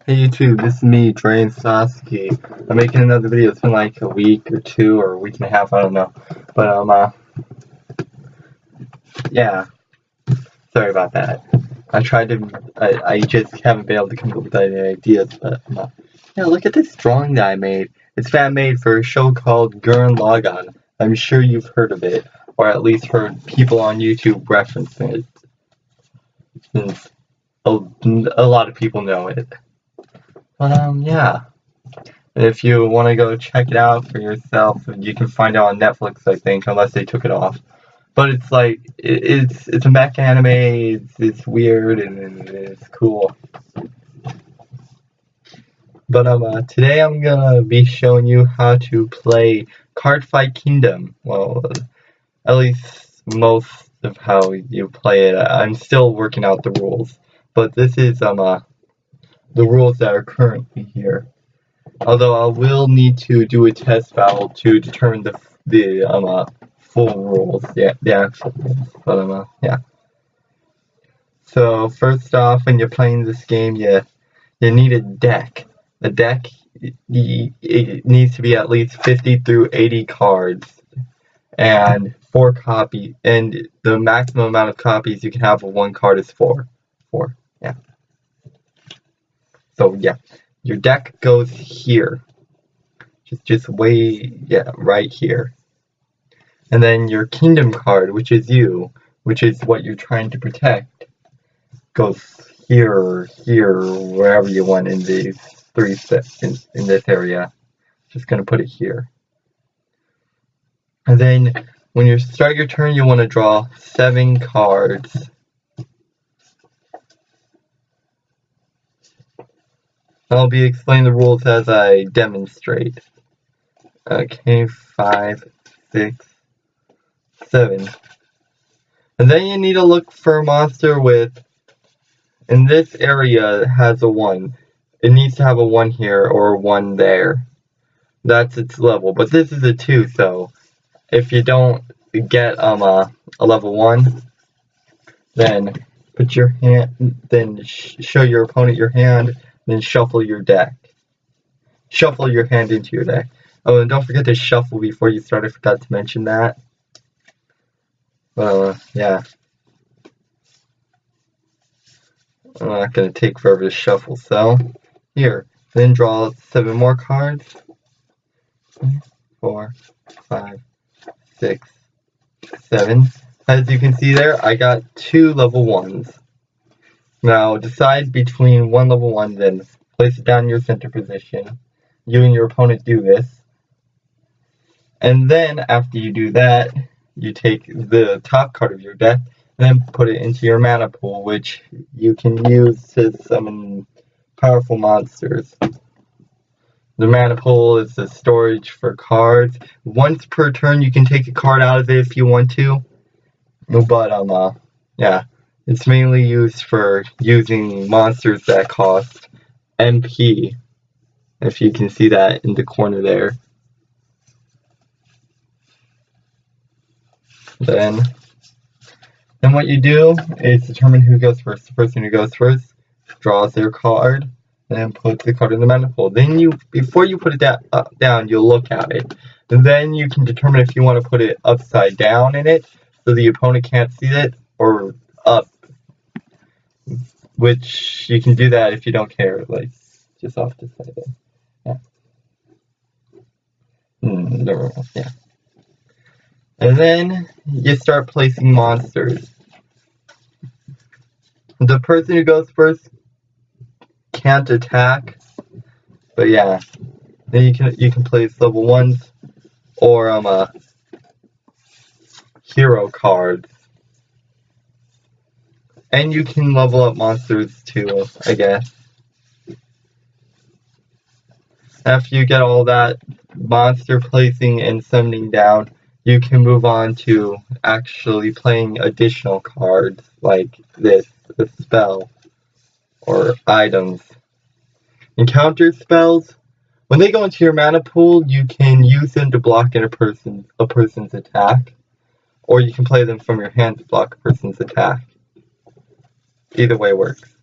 Hey YouTube, this is me, Drain Sasuke. I'm making another video. It's been like a week or two or a week and a half, I don't know. But yeah, sorry about that. I just haven't been able to come up with any ideas, but yeah, look at this drawing that I made. It's fan made for a show called Gurren Lagann. I'm sure you've heard of it, or at least heard people on YouTube reference it, since a lot of people know it. But yeah. If you want to go check it out for yourself, you can find it on Netflix, I think, unless they took it off. But it's like it's a mech anime. It's weird and it's cool. But today I'm gonna be showing you how to play Cardfight Kingdom. Well, at least most of how you play it. I'm still working out the rules, but this is the rules that are currently here. Although I will need to do a test battle to determine the full rules, the actual rules. But yeah. So first off, when you're playing this game, you need a deck. A deck, it needs to be at least 50 through 80 cards, and 4 copies. And the maximum amount of copies you can have of one card is 4. 4, yeah. So yeah. Your deck goes here, just right here. And then your kingdom card, which is you, which is what you're trying to protect, goes here or here, wherever you want in these 3 steps in this area. Just gonna put it here. And then when you start your turn, you want to draw 7 cards. I'll be explaining the rules as I demonstrate. Okay, 5, 6, 7. And then you need to look for a monster with, in this area it has a 1. It needs to have a 1 here or a 1 there. That's its level. But this is a 2, so if you don't get a level 1, then put your hand, then show your opponent your hand. Then shuffle your deck. Shuffle your hand into your deck. Oh, and don't forget to shuffle before you start. I forgot to mention that. Yeah. I'm not going to take forever to shuffle, so here. Then draw 7 more cards. 4, 5, 6, 7. As you can see there, I got 2 level 1s. Now decide between 1 level 1, then place it down in your center position. You and your opponent do this. And then after you do that, you take the top card of your deck and then put it into your mana pool, which you can use to summon powerful monsters. The mana pool is the storage for cards. Once per turn you can take a card out of it if you want to. But yeah. It's mainly used for using monsters that cost MP, if you can see that in the corner there. Then what you do is determine who goes first. The person who goes first draws their card and then puts the card in the mana pool. Then before you put it down, you'll look at it. And then you can determine if you want to put it upside down in it so the opponent can't see it, or up. Which you can do that if you don't care, like just off the side there. Yeah. Yeah. And then you start placing monsters. The person who goes first can't attack, but yeah. Then you can place level 1s or hero cards. And you can level up monsters too, I guess. After you get all that monster placing and summoning down, you can move on to actually playing additional cards like this, the spell, or items. Encounter spells. When they go into your mana pool, you can use them to block a person's attack, or you can play them from your hand to block a person's attack. Either way works.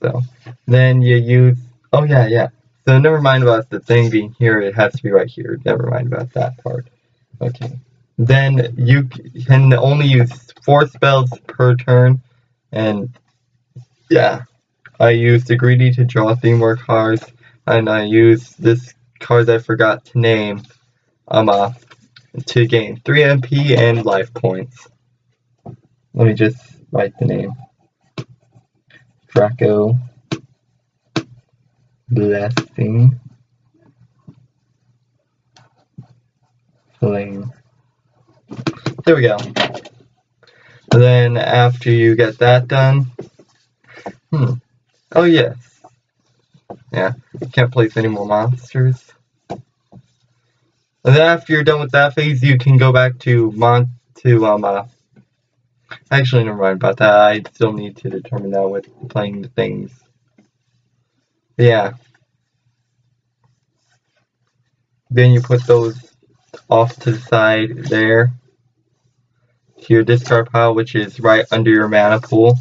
So then you use Oh yeah. So never mind about the thing being here, it has to be right here. Never mind about that part. Okay. Then you can only use 4 spells per turn, and yeah. I used the Greedy to draw 3 more cards, and I used this card I forgot to name, to gain 3 MP and life points. Let me just write the name. Draco Blessing Flame. There we go. And then after you get that done, oh yes. Yeah, can't place any more monsters. And then after you're done with that phase, you can go back to actually never mind about that. I still need to determine that with playing the things. Yeah. Then you put those off to the side there. To your discard pile, which is right under your mana pool.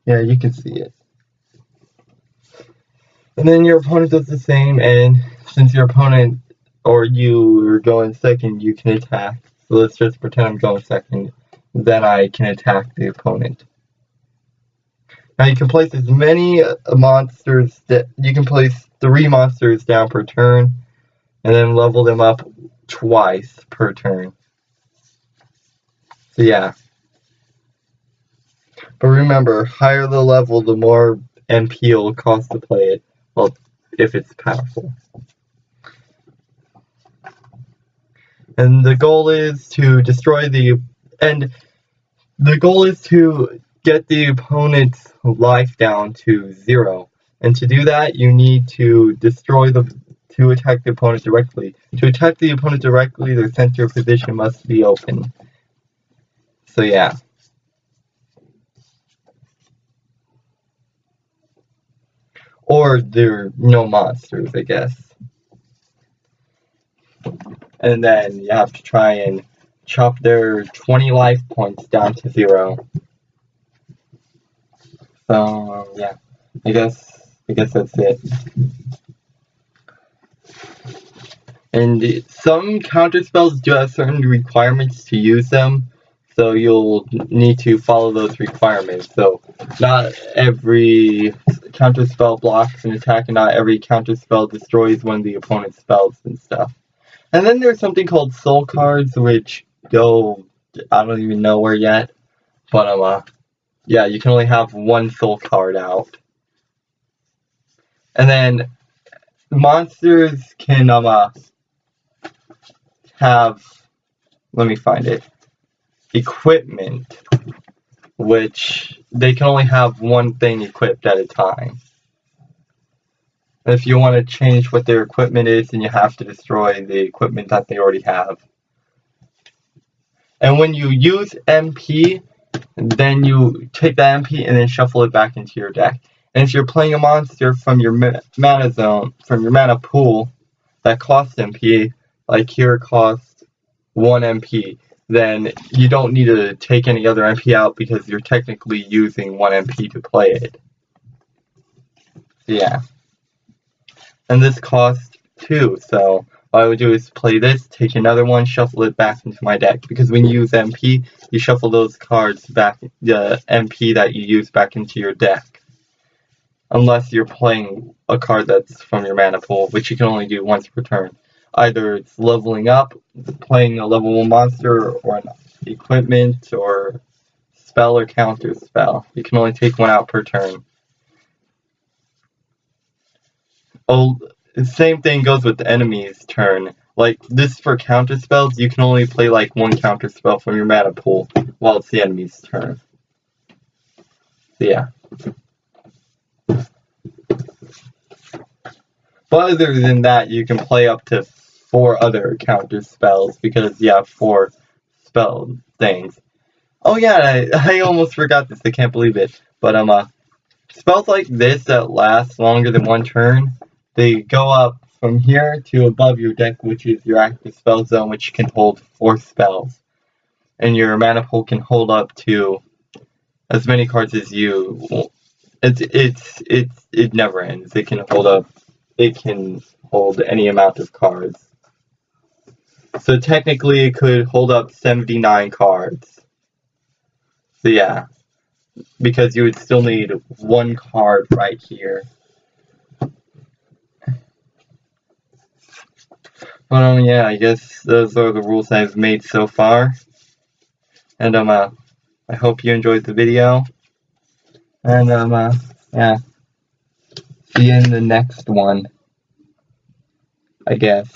Yeah, you can see it. And then your opponent does the same, and since your opponent or you are going second, you can attack. So let's just pretend I'm going second. Then I can attack the opponent. Now you can place as many monsters that you can place 3 monsters down per turn, and then level them up twice per turn. So yeah. But remember, higher the level, the more MP will cost to play it. Well, if it's powerful. And the goal is to destroy the get the opponent's life down to 0. And to do that, you need to attack the opponent directly. To attack the opponent directly, their center position must be open. So yeah. Or there are no monsters, I guess. And then you have to try and chop their 20 life points down to 0. So yeah, I guess that's it. And some counter spells do have certain requirements to use them, so you'll need to follow those requirements. So not every counter spell blocks an attack, and not every counter spell destroys one of the opponent's spells and stuff. And then there's something called soul cards, which go, I don't even know where yet, but yeah, you can only have 1 soul card out. And then monsters can have, let me find it, equipment, which they can only have 1 thing equipped at a time. And if you want to change what their equipment is, then you have to destroy the equipment that they already have. And when you use MP, then you take that MP and then shuffle it back into your deck. And if you're playing a monster from your mana zone, from your mana pool, that costs MP, like here costs 1 MP, then you don't need to take any other MP out because you're technically using 1 MP to play it. Yeah. And this costs 2, so what I would do is play this, take another one, shuffle it back into my deck. Because when you use MP, you shuffle those cards back, the MP that you use back into your deck. Unless you're playing a card that's from your mana pool, which you can only do once per turn. Either it's leveling up, playing a level 1 monster, or an equipment, or spell or counter spell. You can only take 1 out per turn. Oh, the same thing goes with the enemy's turn. Like, this for counter spells, you can only play like 1 counter spell from your mana pool while it's the enemy's turn. So, yeah. But other than that, you can play up to 4 other counter spells because you have 4 spell things. Oh yeah, I almost forgot this. I can't believe it. But spells like this that last longer than 1 turn, they go up from here to above your deck, which is your active spell zone, which can hold 4 spells. And your mana pool can hold up to as many cards as you It never ends. It can hold any amount of cards. So technically it could hold up 79 cards. So yeah, because you would still need one card right here. Yeah, I guess those are the rules I've made so far. And I hope you enjoyed the video. And yeah. See you in the next one, I guess.